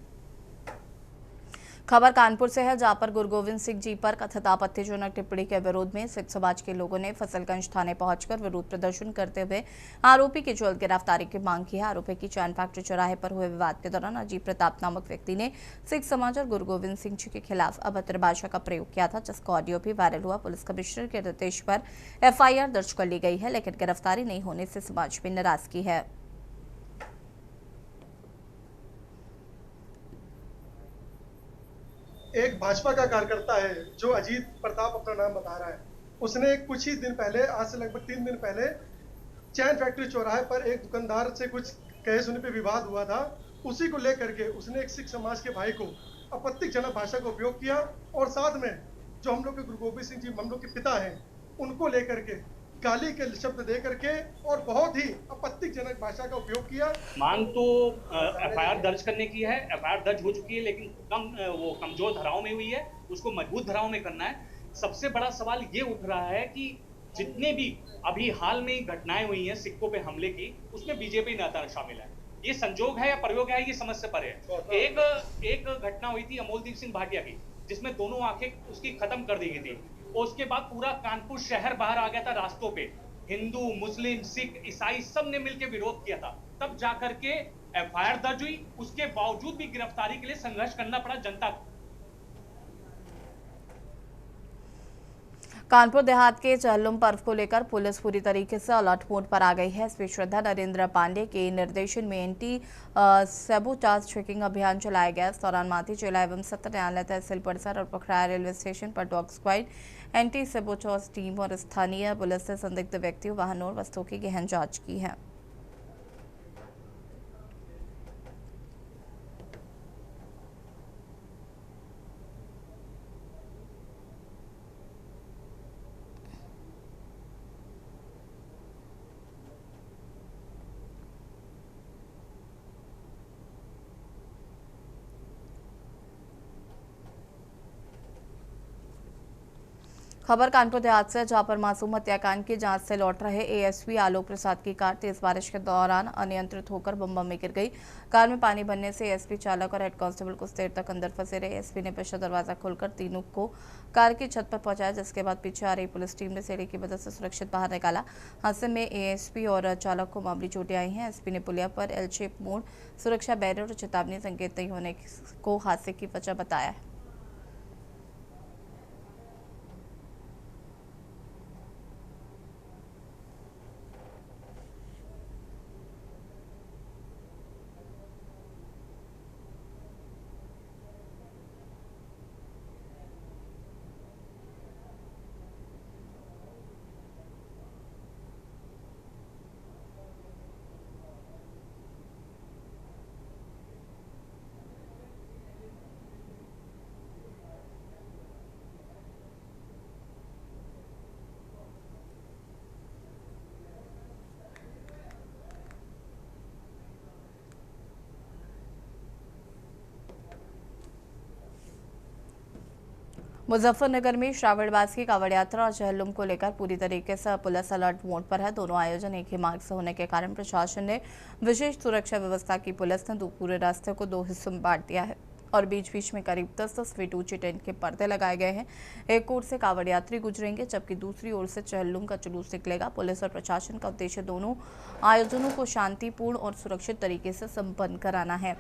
खबर कानपुर से है, जहां पर गुरु गोविंद सिंह जी पर कथित आपत्तिजनक टिप्पणी के विरोध में सिख समाज के लोगों ने फसलगंज थाने पहुंचकर विरोध प्रदर्शन करते हुए आरोपी की जल्द गिरफ्तारी की मांग की है। आरोपी की चैन फैक्ट्री चौराहे पर हुए विवाद के दौरान अजीत प्रताप नामक व्यक्ति ने सिख समाज और गुरु गोविंद सिंह जी के खिलाफ अभद्र भाषा का प्रयोग किया था, जिसका ऑडियो भी वायरल हुआ। पुलिस कमिश्नर के निर्देश पर FIR दर्ज कर ली गई है, लेकिन गिरफ्तारी नहीं होने से समाज में नाराजगी है। एक भाजपा का कार्यकर्ता है जो अजीत प्रताप अपना नाम बता रहा है, उसने कुछ ही दिन पहले, आज से लगभग 3 दिन पहले, चैन फैक्ट्री चौराहे पर एक दुकानदार से कुछ कहे सुने पे विवाद हुआ था। उसी को लेकर के उसने एक सिख समाज के भाई को आपत्तिजनक भाषा का उपयोग किया और साथ में जो हम लोग के गुरु गोविंद सिंह जी हम लोग के पिता हैं उनको लेकर के गाली के शब्द दे करके और बहुत ही आपत्तिजनक भाषा का उपयोग किया। मांग तो FIR दर्ज करने की है, FIR दर्ज हो चुकी है, लेकिन वो कमजोर धाराओं में हुई है, उसको मजबूत धाराओं में करना है। सबसे बड़ा सवाल ये उठ रहा है कि जितने भी अभी हाल में घटनाएं हुई हैं सिखों पे हमले की, उसमें बीजेपी नेता शामिल है। ये संजोग है या प्रयोग है, ये समझ से परे है। एक घटना हुई थी अमोलदीप सिंह भाटिया की, जिसमें दोनों आंखें उसकी खत्म कर दी गई थी। और उसके बाद पूरा कानपुर शहर बाहर आ गया था रास्तों पे, हिंदू, मुस्लिम, सिख, ईसाई सब ने मिलकर विरोध किया था। तब जाकर के FIR दर्ज हुई। उसके बावजूद भी गिरफ्तारी के लिए संघर्ष करना पड़ा जनता को। कानपुर देहात के चहलुम पर्व को लेकर पुलिस पूरी तरीके से अलर्ट मोड पर आ गई है। एसपी श्रद्धा नरेंद्र पांडे के निर्देशन में एंटी सैबोटाज चेकिंग अभियान चलाया गया। इस दौरान माथी जिला एवं सत्र न्यायालय तहसील परिसर और पोखराया रेलवे स्टेशन पर dog squad, anti sabotage team और स्थानीय पुलिस ने संदिग्ध व्यक्तियों, वाहनों और वस्तुओं की गहन जाँच की है। खबर कानपुर देहात से, जहां पर मासूम हत्याकांड की जांच से लौट रहे एएसपी आलोक प्रसाद की कार तेज बारिश के दौरान अनियंत्रित होकर बम में गिर गई। कार में पानी भरने से एएसपी चालक और हेड कांस्टेबल कुछ देर तक अंदर फंसे रहे। एएसपी ने पीछे दरवाजा खोलकर तीनों को कार की छत पर पहुंचाया, जिसके बाद पीछे आ रही पुलिस टीम ने सीढ़ी की मदद से सुरक्षित बाहर निकाला। हादसे में एएसपी और चालक को मामूली चोटें आई हैं। एसपी ने पुलिया पर एल शेप मोड़, सुरक्षा बैरियर और चेतावनी संकेत नहीं होने को हादसे की वजह बताया है। मुजफ्फरनगर में श्रावणबास की कांवड़ यात्रा और चहलुम को लेकर पूरी तरीके से पुलिस अलर्ट मोड पर है। दोनों आयोजन एक ही मार्ग से होने के कारण प्रशासन ने विशेष सुरक्षा व्यवस्था की। पुलिस ने पूरे रास्ते को 2 हिस्सों में बांट दिया है और बीच बीच में करीब 10-10 फीट ऊंचे टेंट के पर्दे लगाए गए हैं। एक ओर से कांवड़ यात्री गुजरेंगे, जबकि दूसरी ओर से चहलुम का जुलूस निकलेगा। पुलिस और प्रशासन का उद्देश्य दोनों आयोजनों को शांतिपूर्ण और सुरक्षित तरीके से संपन्न कराना है।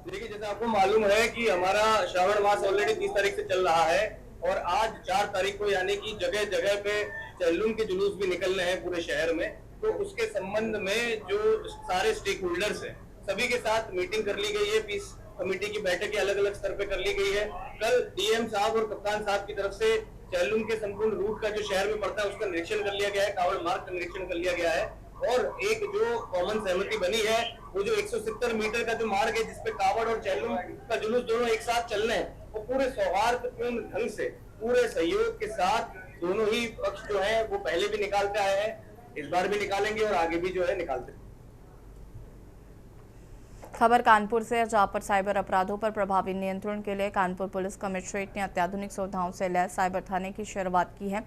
देखिए, जैसा आपको मालूम है कि हमारा श्रावण मास ऑलरेडी 30 तारीख से चल रहा है और आज 4 तारीख को यानी कि जगह जगह पे चहलुम के जुलूस भी निकलने हैं पूरे शहर में। तो उसके संबंध में जो सारे स्टेक होल्डर्स हैं सभी के साथ मीटिंग कर ली गई है। पीस कमेटी की बैठकें अलग अलग स्तर पे कर ली गई है। कल डीएम साहब और कप्तान साहब की तरफ से चहलुम के संपूर्ण रूट का जो शहर में पड़ता है उसका निरीक्षण कर लिया गया है, कांवड़ मार्ग का निरीक्षण कर लिया गया है और एक जो कॉमन सहमति बनी है वो जो 170 मीटर का जो मार्ग है जिसपे कांवड़ और चहलुम का जुलूस दोनों एक साथ चलने हैं, वो पूरे सौहार्दपूर्ण ढंग से पूरे सहयोग के साथ दोनों ही पक्ष जो है वो पहले भी निकालते आए हैं, इस बार भी निकालेंगे और आगे भी जो है निकालते। खबर कानपुर से, जहां पर साइबर अपराधों पर प्रभावी नियंत्रण के लिए कानपुर पुलिस कमिश्नरेट ने अत्याधुनिक सुविधाओं से लैस साइबर थाने की शुरुआत की है।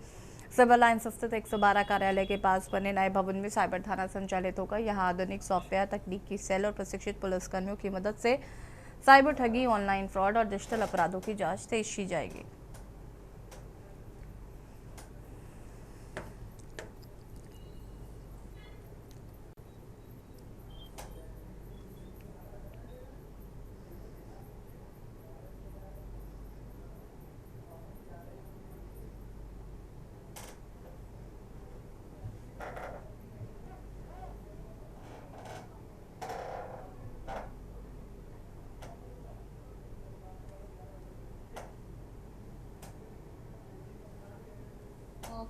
सिविल लाइन्स स्थित 112 कार्यालय के पास बने नए भवन में साइबर थाना संचालित होगा। यहां आधुनिक सॉफ्टवेयर, तकनीकी सेल और प्रशिक्षित पुलिसकर्मियों की मदद से साइबर ठगी, ऑनलाइन फ्रॉड और डिजिटल अपराधों की जांच तेज की जाएगी।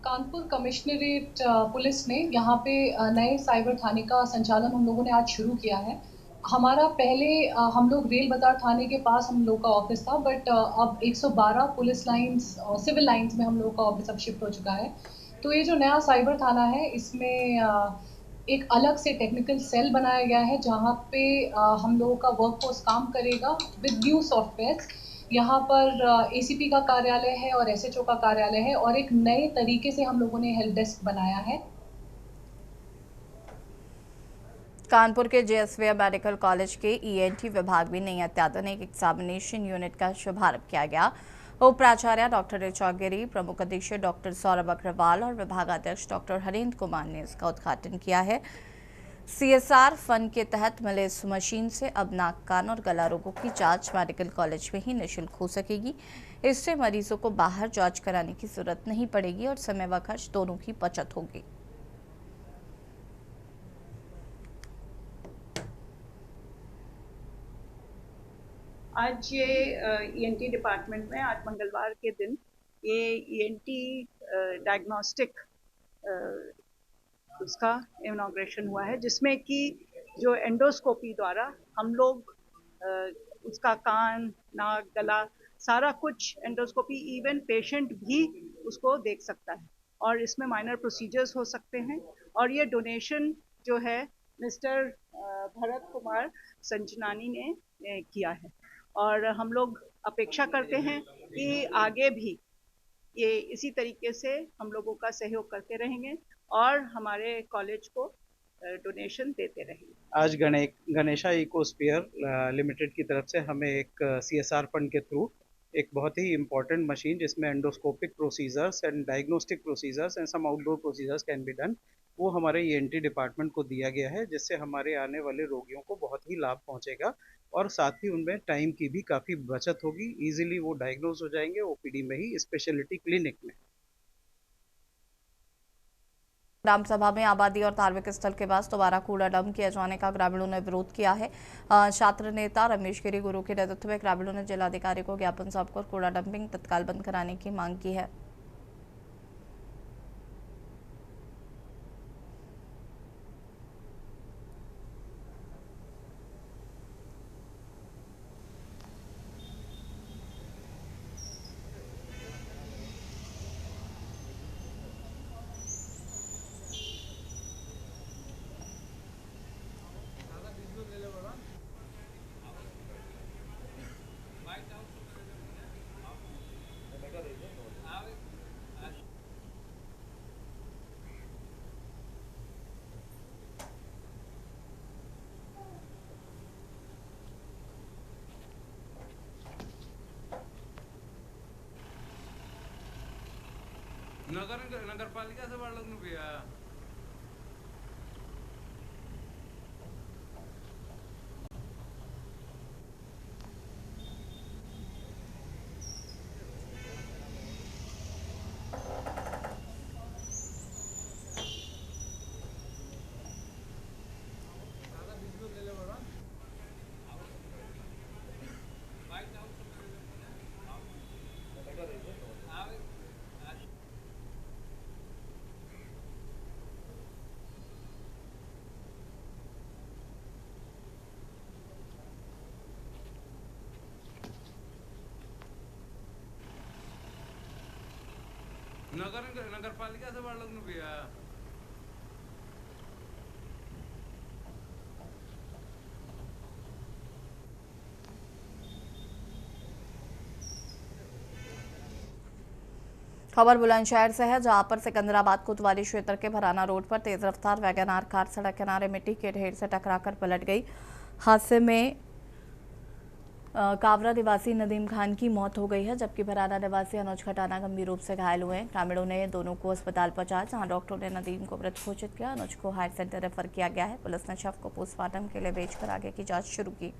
कानपुर कमिश्नरेट पुलिस ने यहाँ पे नए साइबर थाने का संचालन हम लोगों ने आज शुरू किया है। हमारा पहले हम लोग रेल बाजार थाने के पास हम लोग का ऑफिस था, बट अब 112 पुलिस लाइंस और सिविल लाइंस में हम लोग का ऑफिस अब शिफ्ट हो चुका है। तो ये जो नया साइबर थाना है इसमें एक अलग से टेक्निकल सेल बनाया गया है जहाँ पे हम लोगों का वर्कफोर्स काम करेगा विद न्यू सॉफ्टवेयर। यहाँ पर एसीपी का कार्यालय है और एसएचओ का कार्यालय है और एक नए तरीके से हम लोगों ने हेल्प डेस्क बनाया है। कानपुर के जेएसवी मेडिकल कॉलेज के ईएनटी विभाग में नई अत्याधुनिक एग्जामिनेशन यूनिट का शुभारंभ किया गया। उप प्राचार्य डॉक्टर ऋचा गिरी, प्रमुख अधीक्षक डॉक्टर सौरभ अग्रवाल और विभागाध्यक्ष डॉक्टर हरेंद्र कुमार ने इसका उद्घाटन किया है। CSR फंड के तहत मिले इस मशीन से अब नाक, कान और गला रोगों की जांच मेडिकल कॉलेज में ही निःशुल्क हो सकेगी। इससे मरीजों को बाहर जांच कराने की जरूरत नहीं पड़ेगी और समय व खर्च दोनों की बचत होगी। आज ये ENT डिपार्टमेंट में आज मंगलवार के दिन ये ENT डायग्नोस्टिक उसका इनॉग्रेशन हुआ है, जिसमें कि जो एंडोस्कोपी द्वारा हम लोग उसका कान, नाक, गला सारा कुछ एंडोस्कोपी, इवन पेशेंट भी उसको देख सकता है और इसमें माइनर प्रोसीजर्स हो सकते हैं। और ये डोनेशन जो है मिस्टर भरत कुमार संजनानी ने किया है और हम लोग अपेक्षा करते हैं कि आगे भी ये इसी तरीके से हम लोगों का सहयोग करते रहेंगे और हमारे कॉलेज को डोनेशन देते रहेंगे। आज गणेशा इकोस्फीयर लिमिटेड की तरफ से हमें एक CSR फंड के थ्रू एक बहुत ही इम्पोर्टेंट मशीन, जिसमें endoscopic procedures and diagnostic procedures and some outdoor procedures can be done, वो हमारे ENT डिपार्टमेंट को दिया गया है, जिससे हमारे आने वाले रोगियों को बहुत ही लाभ पहुंचेगा और साथ ही उनमें टाइम की भी काफ़ी बचत होगी। इजीली वो डायग्नोज हो जाएंगे OPD में ही, स्पेशलिटी क्लिनिक में। ग्राम सभा में आबादी और धार्मिक स्थल के पास दोबारा कूड़ा डंप किए जाने का ग्रामीणों ने विरोध किया है। छात्र नेता रमेश गिरी गुरु के नेतृत्व में ग्रामीणों ने जिलाधिकारी को ज्ञापन सौंपकर कूड़ा डंपिंग तत्काल बंद कराने की मांग की है। नगरपालिका से वालों ने भी आया। नगरपालिका से वालों ने भी आया। खबर बुलंदशहर से है, जहां पर सिकंदराबाद कोतवाली क्षेत्र के भराना रोड पर तेज रफ्तार वैगनार कार सड़क किनारे मिट्टी के ढेर से टकराकर पलट गई। हादसे में कावरा निवासी नदीम खान की मौत हो गई है, जबकि भराना निवासी अनुज खटाना गंभीर रूप से घायल हुए हैं। ग्रामीणों ने दोनों को अस्पताल पहुंचाया, जहां डॉक्टरों ने नदीम को मृत घोषित किया। अनुज को हायर सेंटर रेफर किया गया है। पुलिस ने शव को पोस्टमार्टम के लिए भेजकर आगे की जांच शुरू की।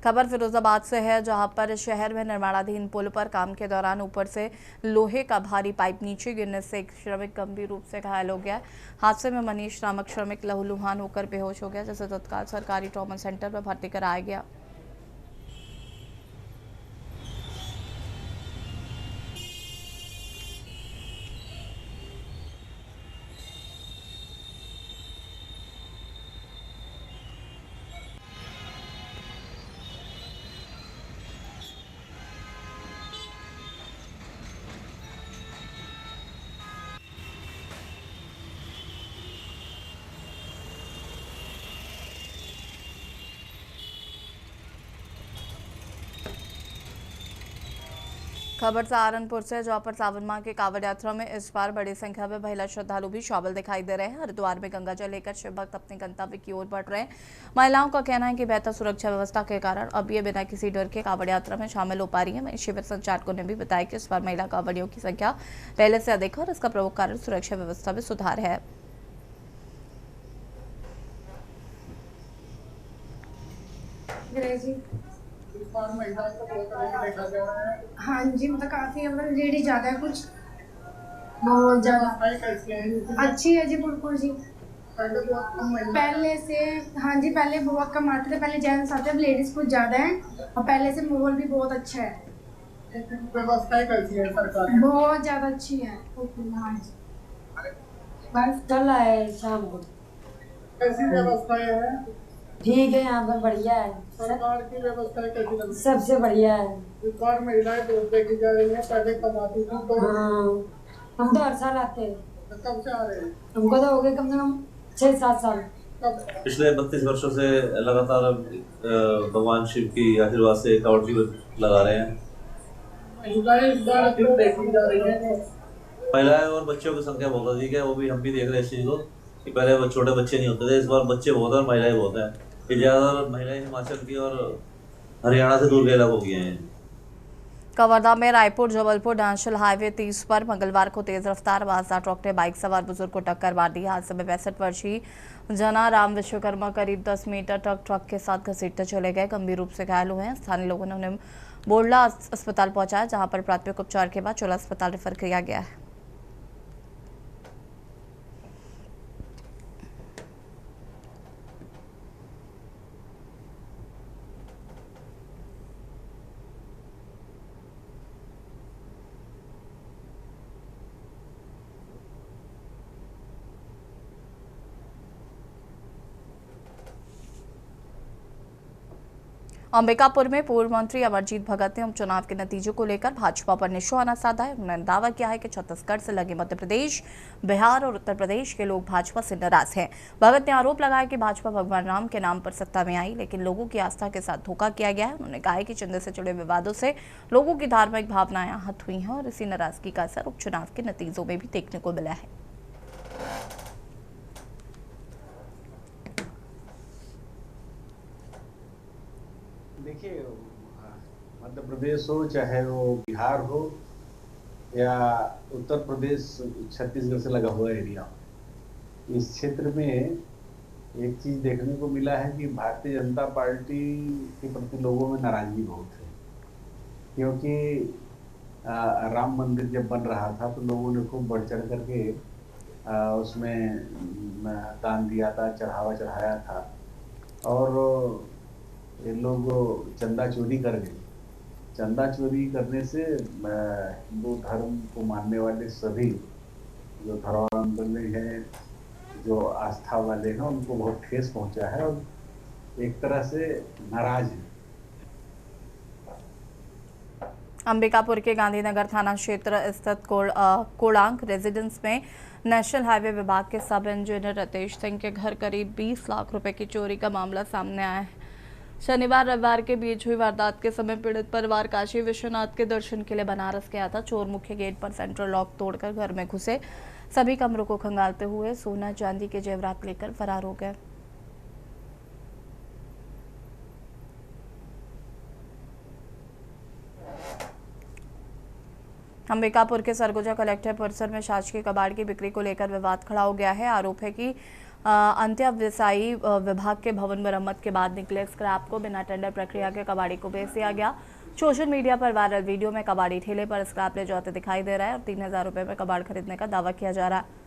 खबर फिरोजाबाद से है, जहां पर शहर में निर्माणाधीन पुल पर काम के दौरान ऊपर से लोहे का भारी पाइप नीचे गिरने से एक श्रमिक गंभीर रूप से घायल हो गया। हादसे में मनीष नामक श्रमिक लहूलुहान होकर बेहोश हो गया, जिसे तत्काल सरकारी ट्रॉमा सेंटर में भर्ती कराया गया। खबर सहारनपुर से, जहां पर सावन माह के कांवड़ यात्रा में इस बार बड़ी संख्या में महिला श्रद्धालु भी शामिल दिखाई दे रहे हैं। हरिद्वार में गंगा जल लेकर शिव भक्त अपने गंतव्य की ओर बढ़ रहे हैं। महिलाओं का कहना है कि बेहतर सुरक्षा व्यवस्था के कारण अब ये बिना किसी डर के कांवड़ यात्रा में शामिल हो पा रही है। वहीं शिविर संचालकों ने भी बताया कि इस बार महिला कांवड़ियों की संख्या पहले से अधिक है और इसका प्रमुख कारण सुरक्षा व्यवस्था में सुधार है। हाँ जी, मतलब काफी मतलब लेडी ज्यादा है, कुछ बहुत ज्यादा अच्छी है जी। बिल्कुल जी, पहले से हाँ जी, पहले बहुत कम आते थे, पहले जेंट्स आते, अब लेडीज कुछ ज्यादा है और पहले से माहौल भी बहुत अच्छा है। व्यवस्थाएं कैसी है सरकार की? बहुत ज्यादा अच्छी है। हाँ जी, बस कल आए शाम को। कैसी व्यवस्थाएं हैं? ठीक है, यहाँ पर बढ़िया है। सरकार की व्यवस्थाएं कैसी लगती? सबसे बढ़िया है। इस बार महिलाएं वोट देखी जा रही है, पहले कम आती थी तो हम तो हर साल आते हैं। कब से आ रहे हैं? हमको तो हो गए कम से कम 6-7 साल। पिछले 32 वर्षों से लगातार भगवान शिव की आशीर्वाद से कांवड़ जी लगा रहे हैं। महिलाएं इस बार क्यों देखी जा रही है? महिलाएं और बच्चों की संख्या बहुत अधिक है, वो भी हम भी देख रहे हैं इस चीज को कि पहले छोटे बच्चे नहीं होते थे, इस बार बच्चे बहुत और महिलाएं बहुत हैं। ज्यादातर महिलाएं हिमाचल की और हरियाणा से दूर के इलाकों की हैं। कवर्धा में रायपुर जबलपुर नेशनल हाईवे 30 पर मंगलवार को तेज रफ्तार माजदा ट्रक ने बाइक सवार बुजुर्ग को टक्कर मार दी। हादसे में 65 वर्षीय जना राम विश्वकर्मा करीब 10 मीटर ट्रक के साथ घसीटते चले गए, गंभीर रूप से घायल हुए हैं। स्थानीय लोगों ने उन्हें बोडला अस्पताल पहुंचाया, जहां पर प्राथमिक उपचार के बाद चोला अस्पताल रेफर किया गया है। अंबिकापुर में पूर्व मंत्री अमरजीत भगत ने उपचुनाव के नतीजों को लेकर भाजपा पर निशाना साधा है। उन्होंने दावा किया है कि छत्तीसगढ़ से लगे मध्य प्रदेश, बिहार और उत्तर प्रदेश के लोग भाजपा से नाराज हैं। भगत ने आरोप लगाया कि भाजपा भगवान राम के नाम पर सत्ता में आई, लेकिन लोगों की आस्था के साथ धोखा किया गया है। उन्होंने कहा है कि चंदे से जुड़े विवादों से लोगों की धार्मिक भावनाएं आहत हुई हैं और इसी नाराजगी का असर उपचुनाव के नतीजों में भी देखने को मिला है। देखिए, मध्य प्रदेश हो चाहे वो बिहार हो या उत्तर प्रदेश छत्तीसगढ़ से लगा हुआ एरिया हो, इस क्षेत्र में एक चीज देखने को मिला है कि भारतीय जनता पार्टी के प्रति लोगों में नाराजगी बहुत है। क्योंकि राम मंदिर जब बन रहा था तो लोगों ने खूब बढ़ चढ़ करके उसमें दान दिया था, चढ़ावा चढ़ाया था और ये लोग चंदा चोरी कर गए। चंदा चोरी करने से हिंदू धर्म को मानने वाले सभी जो धर्मावलंबी हैं, जो आस्था वाले हैं, उनको बहुत ठेस पहुंचा है और एक तरह से नाराज है। अंबिकापुर के गांधीनगर थाना क्षेत्र स्थित कोड़ांग रेजिडेंस में नेशनल हाईवे विभाग के सब इंजीनियर रतेश सिंह के घर करीब 20 लाख रुपए की चोरी का मामला सामने आया है। शनिवार रविवार के बीच हुई वारदात के समय पीड़ित परिवार काशी विश्वनाथ के दर्शन के लिए बनारस गया था। चोर मुख्य गेट पर सेंट्रल लॉक तोड़कर घर में घुसे, सभी कमरों को खंगालते हुए सोना चांदी के जेवरात लेकर फरार हो गए। अंबिकापुर के सरगुजा कलेक्टर परिसर में शासकीय कबाड़ की बिक्री को लेकर विवाद खड़ा हो गया है। आरोप है कि अंत्यव्यवसायी विभाग के भवन मरम्मत के बाद निकले स्क्रैप को बिना टेंडर प्रक्रिया के कबाड़ी को बेच दिया गया। सोशल मीडिया पर वायरल वीडियो में कबाड़ी ठेले पर स्क्रैप ले जाते दिखाई दे रहा है और 3000 रुपए में कबाड़ खरीदने का दावा किया जा रहा है।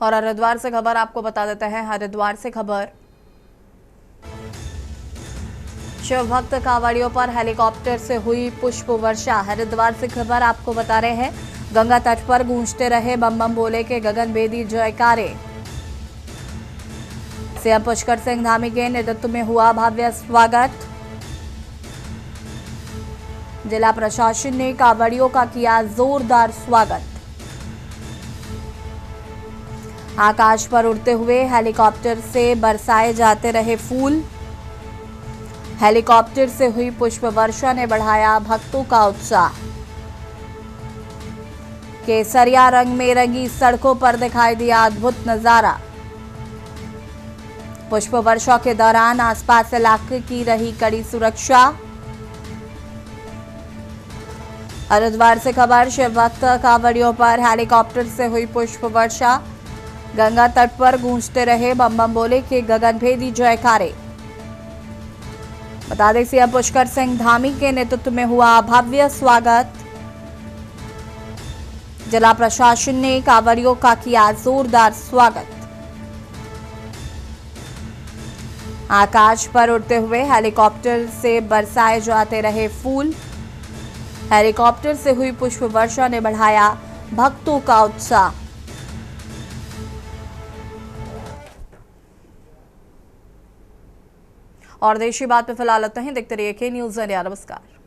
और हरिद्वार से खबर आपको बता देते हैं। हरिद्वार से खबर, शिव भक्त कांवड़ियों पर हेलीकॉप्टर से हुई पुष्प वर्षा। हरिद्वार से खबर आपको बता रहे हैं, गंगा तट पर गूंजते रहे बम बम बोले के गगनभेदी जयकारे। सीएम पुष्कर सिंह धामी के नेतृत्व में हुआ भव्य स्वागत। जिला प्रशासन ने कांवड़ियों का किया जोरदार स्वागत। आकाश पर उड़ते हुए हेलीकॉप्टर से बरसाए जाते रहे फूल। हेलीकॉप्टर से हुई पुष्प वर्षा ने बढ़ाया भक्तों का उत्साह। केसरिया रंग में रंगी सड़कों पर दिखाई दिया अद्भुत नजारा। पुष्प वर्षा के दौरान आसपास इलाके की रही कड़ी सुरक्षा। हरिद्वार से खबर, शिव भक्त कांवड़ियों पर हेलीकॉप्टर से हुई पुष्प वर्षा। गंगा तट पर गूंजते रहे बम बम बोले के गगनभेदी जयकारे। बता दें, सीएम पुष्कर सिंह धामी के नेतृत्व में हुआ भव्य स्वागत। जिला प्रशासन ने कांवड़ियों का किया जोरदार स्वागत। आकाश पर उड़ते हुए हेलीकॉप्टर से बरसाए जाते रहे फूल। हेलीकॉप्टर से हुई पुष्प वर्षा ने बढ़ाया भक्तों का उत्साह। और देशी बात पे फिलहाल इतना ही। देखते रहिए के न्यूज़ इंडिया। नमस्कार।